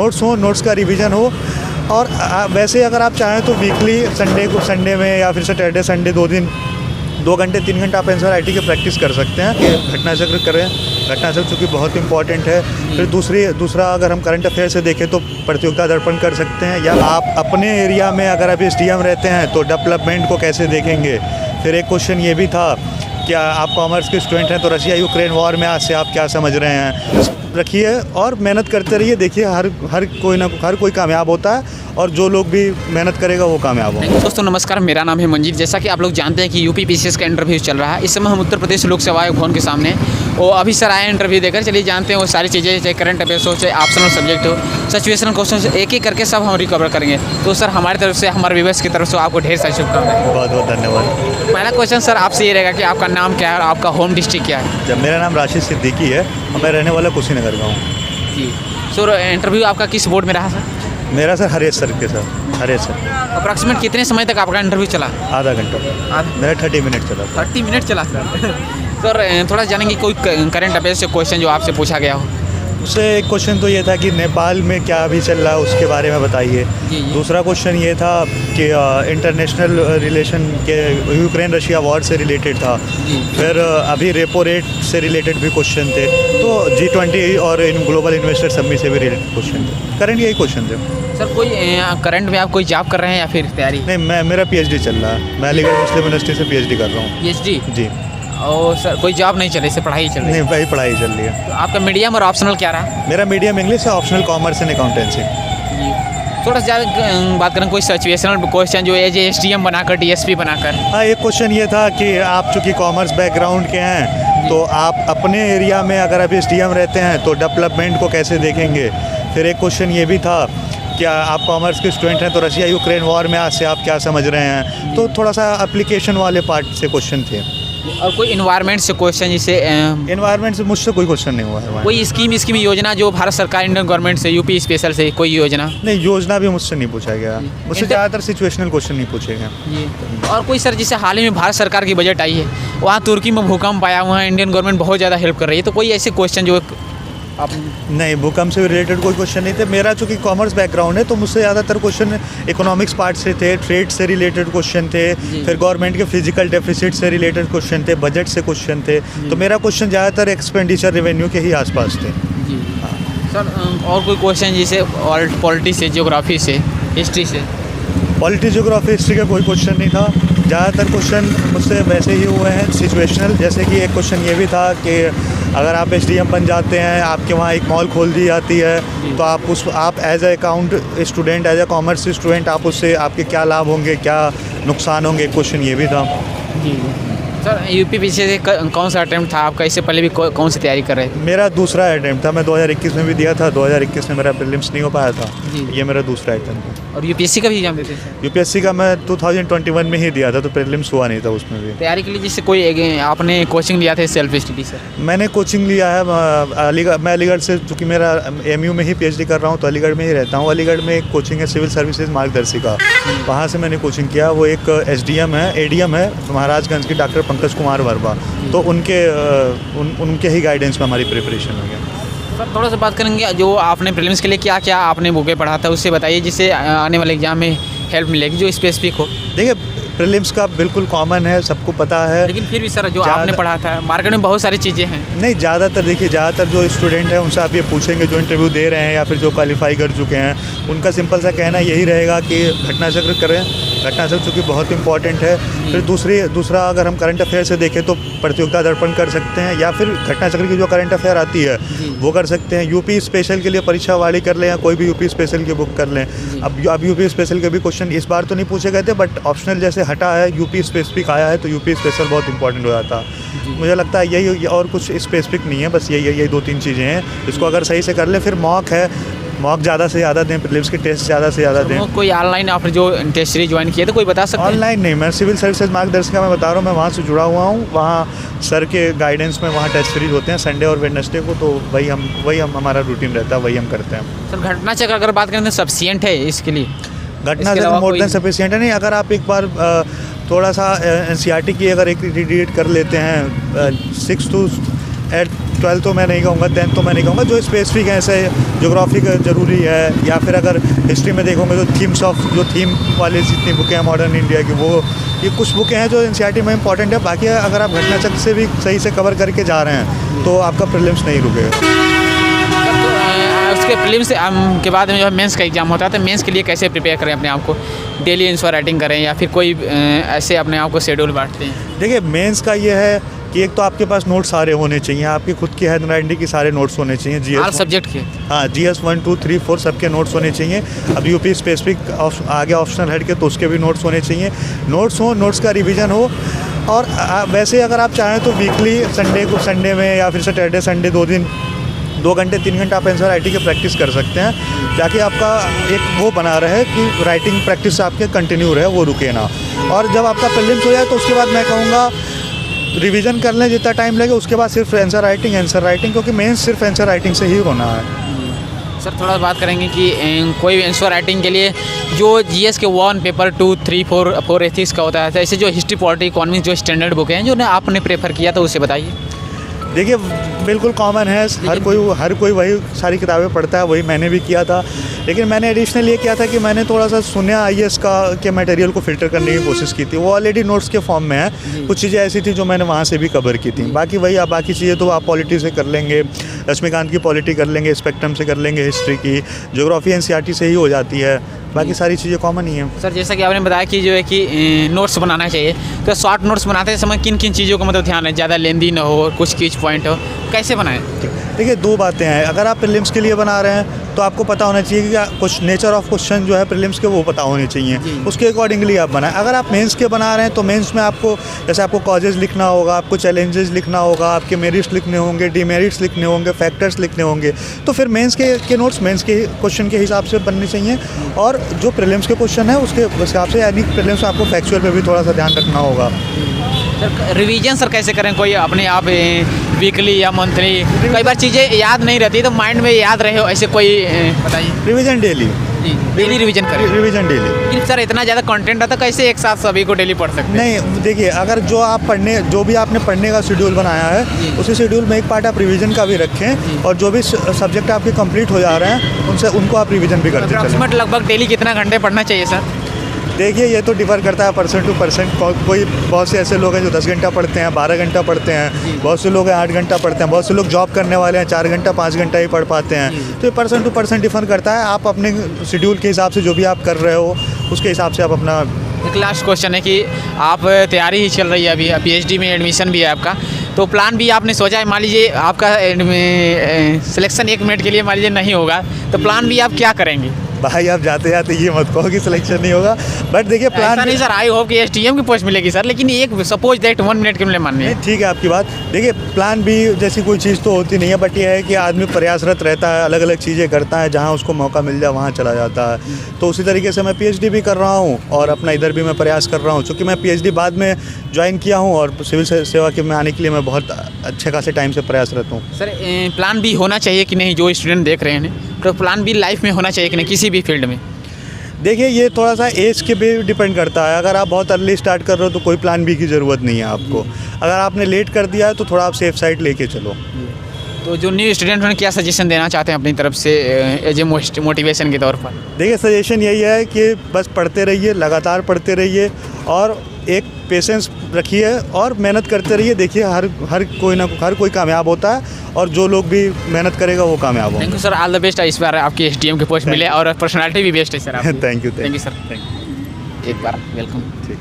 Notes हो, notes का revision हो। और वैसे अगर आप चाहें तो वीकली संडे में या फिर सैटरडे संडे 2 दिन 2 घंटे 3 घंटे आप एनसीईआरटी की प्रैक्टिस कर सकते हैं कि घटना चक्र करें। घटना चक्र चूँकि बहुत इंपॉर्टेंट है। फिर दूसरा अगर हम करंट अफेयर से देखें तो प्रतियोगिता दर्पण कर सकते हैं, या आप अपने एरिया में अगर आप एसडीएम रहते हैं तो डेवलपमेंट को कैसे देखेंगे। फिर एक क्वेश्चन ये भी था क्या आप कॉमर्स के स्टूडेंट हैं तो रशिया यूक्रेन वॉर में आज से आप क्या समझ रहे हैं। रखिए और मेहनत करते रहिए। देखिए हर कोई कामयाब होता है और जो लोग भी मेहनत करेगा वो कामयाब होगा। दोस्तों नमस्कार, मेरा नाम है मंजीत। जैसा कि आप लोग जानते हैं कि यूपी पीसीएस का इंटरव्यू चल रहा है। इस समय हम उत्तर प्रदेश लोक सेवा आयोग भवन के सामने वो अभी सर आए इंटरव्यू देकर। चलिए जानते हैं वो सारी चीज़ें, चाहे करंट अफेयर्स हो, चाहे ऑप्शनल सब्जेक्ट हो, सिचुएशनल क्वेश्चन, एक एक करके सब हम रिकवर करेंगे। तो सर हमारी तरफ से, हमारे व्यूअर्स की तरफ से आपको ढेर सारी शुभकामनाएं। बहुत बहुत धन्यवाद। पहला क्वेश्चन सर आपसे ये रहेगा कि आपका नाम क्या है और आपका होम डिस्ट्रिक्ट क्या है। जब मेरा नाम राशिद सिद्दीकी है और मैं रहने वाला कुशीनगर का हूँ। जी सर, इंटरव्यू आपका किस बोर्ड में रहा सर? मेरा सर हरेश सर के साथ। हरेश सर। अप्रॉक्सीमेट कितने समय तक आपका इंटरव्यू चला? आधा घंटा। मेरा 30 मिनट चला। 30 मिनट चला सर। सर थोड़ा जानेंगे कोई करंट अफेयर से क्वेश्चन जो आपसे पूछा गया हो। उससे एक क्वेश्चन तो ये था कि नेपाल में क्या अभी चल रहा है उसके बारे में बताइए। दूसरा क्वेश्चन ये था कि इंटरनेशनल रिलेशन के यूक्रेन रशिया वॉर से रिलेटेड था। फिर अभी रेपो रेट से रिलेटेड भी क्वेश्चन थे। तो G20 और इन ग्लोबल इन्वेस्टर समिट से भी रिलेटेड क्वेश्चन थे। करंट यही क्वेश्चन थे सर। कोई करंट में आप कोई जॉब कर रहे हैं या फिर तैयारी? नहीं, मेरा PhD चल रहा है। मैं अलीगढ़ मुस्लिम यूनिवर्सिटी से PhD कर रहा हूँ। PhD जी। और सर कोई जॉब नहीं चल रही, पढ़ाई चल रही है? नहीं भाई, पढ़ाई चल रही है। तो आपका मीडियम और ऑप्शनल क्या रहा? मेरा मीडियम इंग्लिश है, ऑप्शनल कॉमर्स एंड अकाउंटेंसी। थोड़ा सा ज़्यादा बात करें कोई सिचुएशनल क्वेश्चन जो एज SDM बनाकर DSP बनाकर। हाँ, एक क्वेश्चन ये था कि आप चूँकि कॉमर्स बैकग्राउंड के हैं तो आप अपने एरिया में अगर आप SDM रहते हैं तो डेवलपमेंट को कैसे देखेंगे। फिर एक क्वेश्चन ये भी था क्या आप कॉमर्स के स्टूडेंट हैं तो रशिया यूक्रेन वॉर में आज से आप क्या समझ रहे हैं। तो थोड़ा सा एप्लीकेशन वाले पार्ट से क्वेश्चन थे। और कोई इन्वायरमेंट से क्वेश्चन, जैसे इन्वायरमेंट से मुझसे कोई क्वेश्चन नहीं हुआ है। कोई स्कीम योजना जो भारत सरकार इंडियन गवर्नमेंट से, यूपी स्पेशल से कोई योजना? नहीं, योजना भी मुझसे नहीं पूछा गया। मुझसे ज़्यादातर सिचुएशनल क्वेश्चन नहीं पूछे गए। और कोई सर जैसे हाल ही में भारत सरकार की बजट आई है, वहाँ तुर्की में भूकंप आया, वहाँ इंडियन गवर्नमेंट बहुत ज़्यादा हेल्प कर रही है। तो कोई ऐसे क्वेश्चन जो आप? नहीं, भूकंप से रिलेटेड कोई क्वेश्चन नहीं थे। मेरा चूँकि कॉमर्स बैकग्राउंड है तो मुझसे ज़्यादातर क्वेश्चन इकोनॉमिक्स पार्ट से थे, ट्रेड से रिलेटेड क्वेश्चन थे, फिर गवर्नमेंट के फिजिकल डेफिसिट से रिलेटेड क्वेश्चन थे, बजट से क्वेश्चन थे। तो मेरा क्वेश्चन ज़्यादातर एक्सपेंडिचर रेवेन्यू के ही आसपास थे। हाँ सर, और कोई क्वेश्चन जैसे पॉलिटी से, जियोग्राफी से, हिस्ट्री से? पॉलिटी, जियोग्राफी, हिस्ट्री का कोई क्वेश्चन नहीं था। ज़्यादातर क्वेश्चन मुझसे वैसे ही हुए हैं सिचुएशनल। जैसे कि एक क्वेश्चन ये भी था कि अगर आप SDM बन जाते हैं, आपके वहाँ एक मॉल खोल दी जाती है तो आप as a account student, as a commerce student, आप उससे आपके क्या लाभ होंगे, क्या नुकसान होंगे। क्वेश्चन ये भी था। जी सर, यूपी पीछे से कौन सा अटैम्प्ट था आपका? इससे पहले भी कौन सी तैयारी कर रहे थे? मेरा दूसरा अटैम्प्ट था। मैं 2021 में भी दिया था। 2021 में मेरा प्रीलिम्स नहीं हो पाया था। ये मेरा दूसरा अटैम्प्ट था। और UPSC का भी एग्जाम देते थे? UPSC का मैं 2021 में ही दिया था, तो प्रीलिम्स हुआ नहीं था उसमें भी। तैयारी के लिए जैसे कोई आपने कोचिंग लिया था सेल्फ स्टडी से? मैंने कोचिंग लिया है अलीगढ़। मैं अलीगढ़ से, चूँकि मेरा MU में ही PhD कर रहा हूँ तो अलीगढ़ में ही रहता हूँ। अलीगढ़ में एक कोचिंग है सिविल सर्विसेज मार्गदर्शिका, वहाँ से मैंने कोचिंग किया। वो एक SDM है, ADM है महाराजगंज की, डॉक्टर पंकज कुमार वर्मा। तो उनके ही गाइडेंस में हमारी प्रिपरेशन हो गया। सर थोड़ा सा बात करेंगे जो आपने प्रीलिम्स के लिए क्या क्या आपने बुकें पढ़ा था, उससे बताइए जिससे आने वाले एग्जाम में हेल्प मिलेगी, जो स्पेसिफिक हो। देखिए, प्रीलिम्स का बिल्कुल कॉमन है, सबको पता है। लेकिन फिर भी सर जो आपने पढ़ा था, मार्केट में बहुत सारी चीज़ें हैं। नहीं, ज़्यादातर जो स्टूडेंट हैं उनसे आप ये पूछेंगे जो इंटरव्यू दे रहे हैं या फिर जो क्वालिफाई कर चुके हैं, उनका सिंपल सा कहना यही रहेगा कि घटना चक्र करें। घटना चक्र चूँकि बहुत इंपॉर्टेंट है। फिर दूसरा अगर हम करंट अफेयर से देखें तो प्रतियोगिता दर्पण कर सकते हैं, या फिर घटना चक्र की जो करंट अफेयर आती है वो कर सकते हैं। यूपी स्पेशल के लिए परीक्षा वाली कर लें या कोई भी यूपी स्पेशल की बुक कर लें। अब यूपी स्पेशल के भी क्वेश्चन इस बार तो नहीं पूछे गए थे, बट ऑप्शनल जैसे हटा है, यूपी स्पेसिफिक आया है, तो यूपी स्पेशल बहुत इंपॉर्टेंट हो जाता है। मुझे लगता है यही, और कुछ स्पेसिफिक नहीं है, बस यही 2-3 चीज़ें हैं। इसको अगर सही से कर ले, फिर मॉक है, मॉक ज़्यादा से ज़्यादा दें, प्रीलिम्स के टेस्ट ज़्यादा से ज़्यादा दें। कोई ऑनलाइन आपने जो टेस्ट सीरीज ज्वाइन किया तो कोई बता सकते हैं? ऑनलाइन नहीं, मैं सिविल सर्विसेज मार्गदर्शिका में बता रहा हूँ, मैं वहाँ से जुड़ा हुआ हूँ। वहाँ सर के गाइडेंस में वहाँ टेस्ट सीरीज होते हैं संडे और वेडनेसडे को, तो वही हम हमारा रूटीन रहता है, वही हम करते हैं। सर घटना चक्र अगर बात करें तो सफिशिएंट है इसके लिए? घटना चक्र मोर देन सफिशिएंट है। नहीं, अगर आप एक बार थोड़ा सा NCERT की अगर एक रीड कर लेते हैं 6 to 12th तो मैं नहीं कहूँगा, 10th तो मैं नहीं कहूँगा, जो स्पेसिफिक है, ऐसे ज्योग्राफी का ज़रूरी है, या फिर अगर हिस्ट्री में देखोगे तो थीम वाली जितनी बुकें हैं मॉडर्न इंडिया की, वो ये कुछ बुकें हैं जो एनसीईआरटी में इंपॉर्टेंट है। बाकी अगर आप घटना चक्र से भी सही से कवर करके जा रहे हैं तो आपका प्रीलिम्स नहीं रुकेगा। उसके प्रीलिम्स के बाद में जो है मेंस का एग्ज़ाम होता है, तो मेंस के लिए कैसे प्रिपेयर करें अपने आप को? डेली आंसर राइटिंग करें या फिर कोई ऐसे अपने आप को शेड्यूल बांटते हैं? देखिए, मेंस का ये है कि एक तो आपके पास नोट्स सारे होने चाहिए, आपकी खुद की हैंड राइटिंग की सारे नोट्स होने चाहिए, हर सब्जेक्ट के। हाँ, GS 1, 2, 3, 4 सबके नोट्स होने चाहिए। अब यूपी स्पेसिफिक आगे ऑप्शनल हट के तो उसके भी नोट्स होने चाहिए। नोट्स हो, नोट्स का रिवीजन हो, और वैसे अगर आप चाहें तो वीकली संडे में या फिर सैटरडे संडे 2 दिन 2 घंटे 3 घंटे आप आंसर राइटिंग की प्रैक्टिस कर सकते हैं, ताकि आपका एक वो बना रहे कि राइटिंग प्रैक्टिस आपके कंटिन्यू रहे, वो रुके ना। और जब आपका प्रीलिम्स हो जाए तो उसके बाद मैं कहूँगा रिवीजन कर लें जितना टाइम लगे, उसके बाद सिर्फ आंसर राइटिंग, क्योंकि मेंस सिर्फ आंसर राइटिंग से ही होना है। सर थोड़ा बात करेंगे कि कोई आंसर राइटिंग के लिए जो GS के 1 पेपर 2, 3, 4 एथिक्स का होता है, ऐसे जो हिस्ट्री पॉलिटी इकोनॉमिक्स जो स्टैंडर्ड बुक हैं जो आपने प्रेफर किया था, उसे बताइए। देखिए, बिल्कुल कॉमन है, हर कोई वही सारी किताबें पढ़ता है, वही मैंने भी किया था। लेकिन मैंने एडिशनल ये किया था कि मैंने थोड़ा सा सुनिया IAS के मटेरियल को फ़िल्टर करने की कोशिश की थी। वो ऑलरेडी नोट्स के फॉर्म में है, कुछ चीज़ें ऐसी थी जो मैंने वहाँ से भी कवर की थी। बाकी वही, आप बाकी चीज़ें तो आप पॉलिटी से कर लेंगे, लक्ष्मीकांत की पॉलिटी कर लेंगे, स्पेक्ट्रम से कर लेंगे, हिस्ट्री की, ज्योग्राफी NCERT से ही हो जाती है, बाकी सारी चीज़ें कॉमन ही हैं। सर जैसा कि आपने बताया कि जो है कि नोट्स बनाना चाहिए, तो शॉर्ट नोट्स बनाते समय किन किन चीज़ों का मतलब ध्यान है, ज़्यादा लेंदी ना हो, कुछ कीच पॉइंट हो, कैसे बनाएं? देखिए, 2 बातें हैं। अगर आप प्रीलिम्स के लिए बना रहे हैं तो आपको पता होना चाहिए कि कुछ नेचर ऑफ क्वेश्चन जो है प्रीलिम्स के, वो पता होने चाहिए, उसके अकॉर्डिंगली आप बनाएं। अगर आप मेंस के बना रहे हैं तो मेंस में आपको जैसे आपको कॉजेज़ लिखना होगा, आपको चैलेंजेस लिखना होगा, आपके मेरिट्स लिखने होंगे, डिमेरिट्स लिखने होंगे, फैक्टर्स लिखने होंगे, तो फिर मेंस के नोट्स मेंस के क्वेश्चन के हिसाब से बनने चाहिए। और जो प्रीलिम्स के क्वेश्चन है उसके हिसाब से, यानी प्रीलिम्स में आपको फैक्चुअल पे भी थोड़ा सा ध्यान रखना होगा। सर रिवीजन सर कैसे करें? कोई अपने आप वीकली या मंथली, कई बार चीज़ें याद नहीं रहती तो माइंड में याद रहे हो, ऐसे कोई बताइए। रिवीजन डेली रिवीजन करें। Revision daily. लेकिन सर इतना ज़्यादा कंटेंट आता, कैसे एक साथ सभी को डेली पढ़ सकते हैं? नहीं, देखिए, अगर जो भी आपने पढ़ने का शेड्यूल बनाया है, उसी शेड्यूल में एक पार्ट आप रिवीजन का भी रखें, और जो भी सब्जेक्ट आपके कंप्लीट हो जा रहे हैं उनको आप रिवीजन भी करते चलें। लगभग डेली कितना घंटे पढ़ना चाहिए सर? देखिए, ये तो डिफ़र करता है पर्सन टू पर्सन। कोई बहुत से ऐसे लोग हैं जो 10 घंटा पढ़ते हैं, 12 घंटा पढ़ते हैं, बहुत से लोग हैं 8 घंटा पढ़ते हैं, बहुत से लोग जॉब करने वाले हैं 4 घंटा 5 घंटा ही पढ़ पाते हैं। तो ये पर्सन टू पर्सन डिफ़र करता है। आप अपने शेड्यूल के हिसाब से जो भी आप कर रहे हो उसके हिसाब से आप अपना। एक लास्ट क्वेश्चन है कि आप तैयारी ही चल रही है अभी, PhD में एडमिशन भी है आपका, तो प्लान भी आपने सोचा है, मान लीजिए आपका सिलेक्शन 1 मिनट के लिए मान लीजिए नहीं होगा, तो प्लान भी आप क्या करेंगे? भाई, आप जाते जाते ये मत कहो कि सिलेक्शन नहीं होगा, बट देखिए प्लान नहीं सर, आई होप कि STM की पोस्ट मिलेगी सर, लेकिन एक सपोज दैट 1 मिनट के लिए माननी है। ठीक है आपकी बात। देखिए, प्लान भी जैसी कोई चीज़ तो होती नहीं है, बट ये है कि आदमी प्रयासरत रहता है, अलग अलग चीज़ें करता है, जहाँ उसको मौका मिल जाए वहाँ चला जाता है। तो उसी तरीके से मैं PhD भी कर रहा हूँ और अपना इधर भी मैं प्रयास कर रहा हूँ, क्योंकि मैं PhD बाद में ज्वाइन किया हूँ और सिविल सेवा के में आने के लिए मैं बहुत अच्छे खासे टाइम से प्रयासरत हूँ। सर प्लान भी होना चाहिए कि नहीं, जो स्टूडेंट देख रहे हैं, तो प्लान भी लाइफ में होना चाहिए कि नहीं किसी भी फील्ड में? देखिए, ये थोड़ा सा एज के भी डिपेंड करता है। अगर आप बहुत अर्ली स्टार्ट कर रहे हो तो कोई प्लान बी की ज़रूरत नहीं है आपको। अगर आपने लेट कर दिया है तो थोड़ा आप सेफ साइड लेके चलो। तो जो न्यू स्टूडेंट हैं क्या सजेशन देना चाहते हैं अपनी तरफ से एज ए मोटिवेशन के तौर पर? देखिए, सजेशन यही है कि बस पढ़ते रहिए, लगातार पढ़ते रहिए, और एक पेशेंस रखिए और मेहनत करते रहिए। देखिए, हर कोई कामयाब होता है, और जो लोग भी मेहनत करेगा वो कामयाब होगा। Thank you sir, all the best. इस बार आपकी STM की पोस्ट मिले और पर्सनालिटी भी बेस्ट है सर। थैंक यू सर, एक बार वेलकम। ठीक।